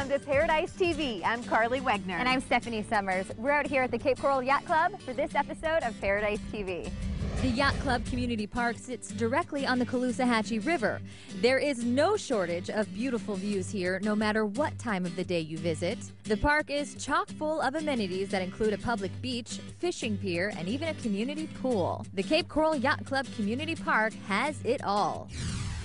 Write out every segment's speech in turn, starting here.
Welcome to Paradise TV. I'm Carly Wegner. And I'm Stephanie Summers. We're out here at the Cape Coral Yacht Club for this episode of Paradise TV. The Yacht Club Community Park sits directly on the Caloosahatchee River. There is no shortage of beautiful views here, no matter what time of the day you visit. The park is chock full of amenities that include a public beach, fishing pier, and even a community pool. The Cape Coral Yacht Club Community Park has it all.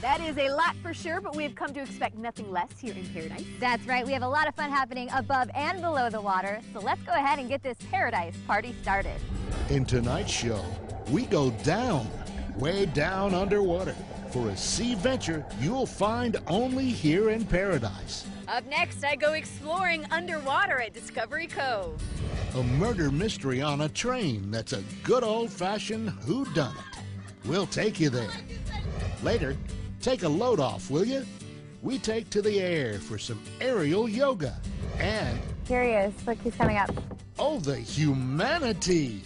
That is a lot for sure, but we have come to expect nothing less here in Paradise. That's right. We have a lot of fun happening above and below the water. So let's go ahead and get this Paradise party started. In tonight's show, we go down, way down underwater for a Seaventure you'll find only here in Paradise. Up next, I go exploring underwater at Discovery Cove. A murder mystery on a train that's a good old-fashioned whodunit. We'll take you there. Later, take a load off, will you? We take to the air for some aerial yoga. And... Here he is. Look, he's coming up. oh, the humanity!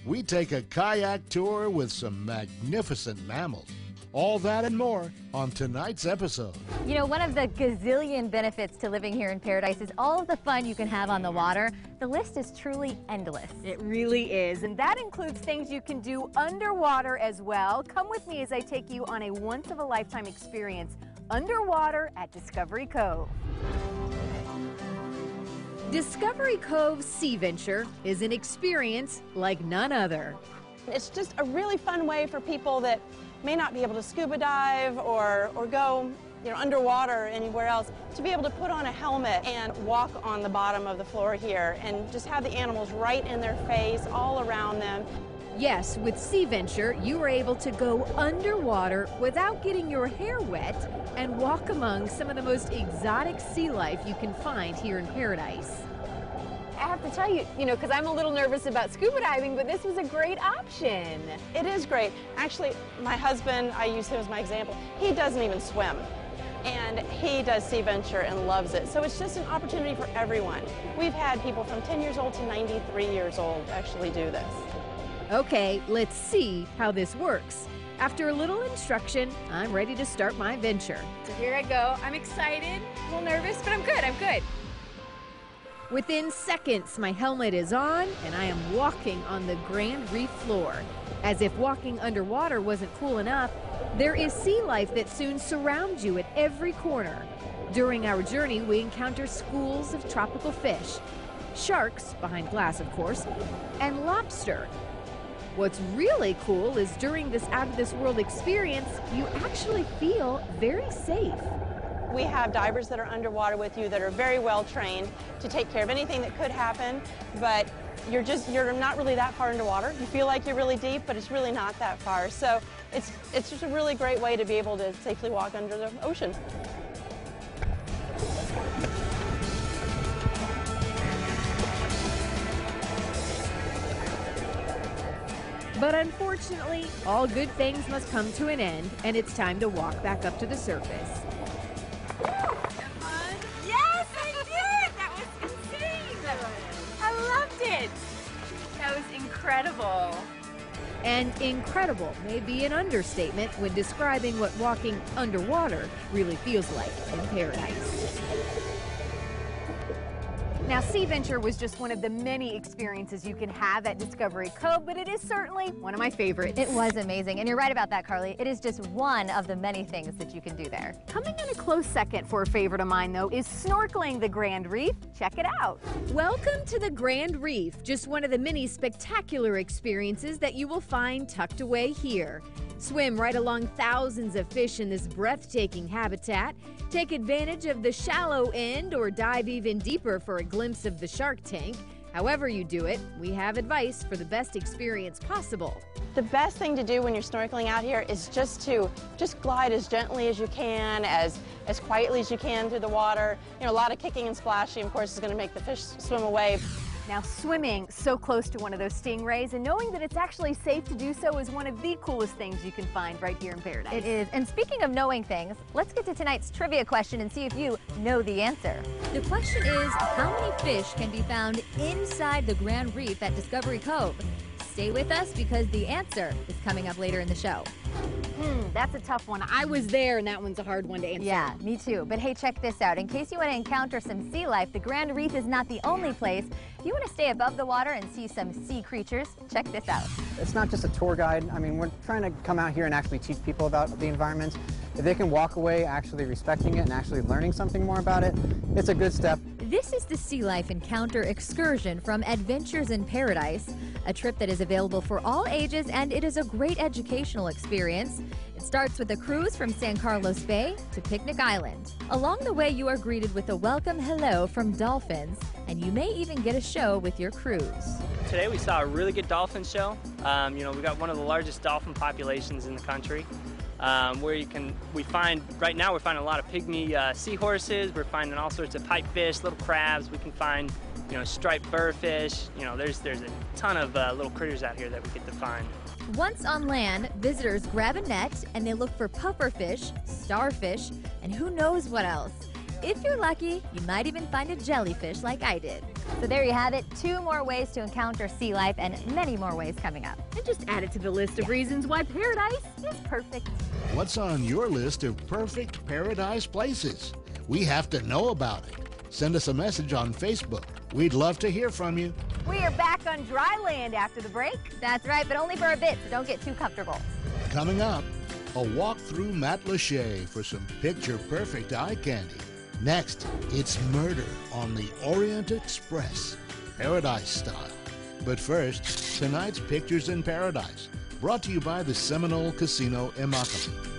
We take a kayak tour with some magnificent mammals. All that and more on tonight's episode. You know, one of the gazillion benefits to living here in Paradise is all of the fun you can have on the water. The list is truly endless. It really is, and that includes things you can do underwater as well. Come with me as I take you on a once-of-a-lifetime experience underwater at Discovery Cove. Discovery Cove Seaventure is an experience like none other. It's just a really fun way for people that may not be able to scuba dive or go underwater anywhere else to be able to put on a helmet and walk on the bottom of the floor here and just have the animals right in their face, all around them. Yes, with Seaventure, you are able to go underwater without getting your hair wet and walk among some of the most exotic sea life you can find here in Paradise. I have to tell you, because I'm a little nervous about scuba diving, but this was a great option. It is great. Actually, my husband, I use him as my example, he doesn't even swim. And he does Seaventure and loves it. So it's just an opportunity for everyone. We've had people from 10 years old to 93 years old actually do this. Okay, let's see how this works. After a little instruction, I'm ready to start my venture. So here I go. I'm excited, a little nervous, but I'm good. Within seconds, my helmet is on, and I am walking on the Grand Reef floor. As if walking underwater wasn't cool enough, there is sea life that soon surrounds you at every corner. During our journey, we encounter schools of tropical fish, sharks, behind glass of course, and lobster. What's really cool is during this out-of-this-world experience, you actually feel very safe. We have divers that are underwater with you that are very well trained to take care of anything that could happen, but you're not really that far underwater. You feel like you're really deep, but it's really not that far. So it's just a really great way to be able to safely walk under the ocean. But unfortunately, all good things must come to an end, and it's time to walk back up to the surface. Yes, I did! That was insane! I loved it! That was incredible. And incredible may be an understatement when describing what walking underwater really feels like in Paradise. Now, Seaventure was just one of the many experiences you can have at Discovery Cove, but it is certainly one of my favorites. It was amazing, and you're right about that, Carly. It is just one of the many things that you can do there. Coming in a close second for a favorite of mine, though, is snorkeling the Grand Reef. Check it out. Welcome to the Grand Reef, just one of the many spectacular experiences that you will find tucked away here. Swim right along thousands of fish in this breathtaking habitat, take advantage of the shallow end, or dive even deeper for a glimpse of the shark tank. However you do it, we have advice for the best experience possible. The best thing to do when you're snorkeling out here is just glide as gently as you can, as quietly as you can through the water. A lot of kicking and splashing, of course, is going to make the fish swim away. Now, swimming so close to one of those stingrays and knowing that it's actually safe to do so is one of the coolest things you can find right here in Paradise. It is. And speaking of knowing things, let's get to tonight's trivia question and see if you know the answer. The question is, how many fish can be found inside the Grand Reef at Discovery Cove? Stay with us because the answer is coming up later in the show. That's a tough one. I was there, and that one's a hard one to answer. Yeah, me too. But hey, check this out. In case you want to encounter some sea life, the Grand Reef is not the only place. If you want to stay above the water and see some sea creatures, check this out. It's not just a tour guide. I mean, we're trying to come out here and actually teach people about the environment. If they can walk away actually respecting it and actually learning something more about it, it's a good step. This is the Sea Life Encounter excursion from Adventures in Paradise, a trip that is available for all ages, and it is a great educational experience. It starts with a cruise from San Carlos Bay to Picnic Island. Along the way, you are greeted with a welcome hello from dolphins, and you may even get a show with your cruise. Today we saw a really good dolphin show. We got one of the largest dolphin populations in the country. We're finding a lot of pygmy seahorses. We're finding all sorts of pipefish, little crabs. We can find, striped burrfish. There's a ton of little critters out here that we get to find. Once on land, visitors grab a net and they look for pufferfish, starfish, and who knows what else. If you're lucky, you might even find a jellyfish like I did. So there you have it. 2 more ways to encounter sea life and many more ways coming up. And just add it to the list of reasons why paradise is perfect. What's on your list of perfect paradise places? We have to know about it. Send us a message on Facebook. We'd love to hear from you. We are back on dry land after the break. That's right, but only for a bit, so don't get too comfortable. Coming up, a walk through Matt Lachey for some picture-perfect eye candy. Next, it's murder on the Orient Express, Paradise style. But first, tonight's Pictures in Paradise, brought to you by the Seminole Casino Immokalee.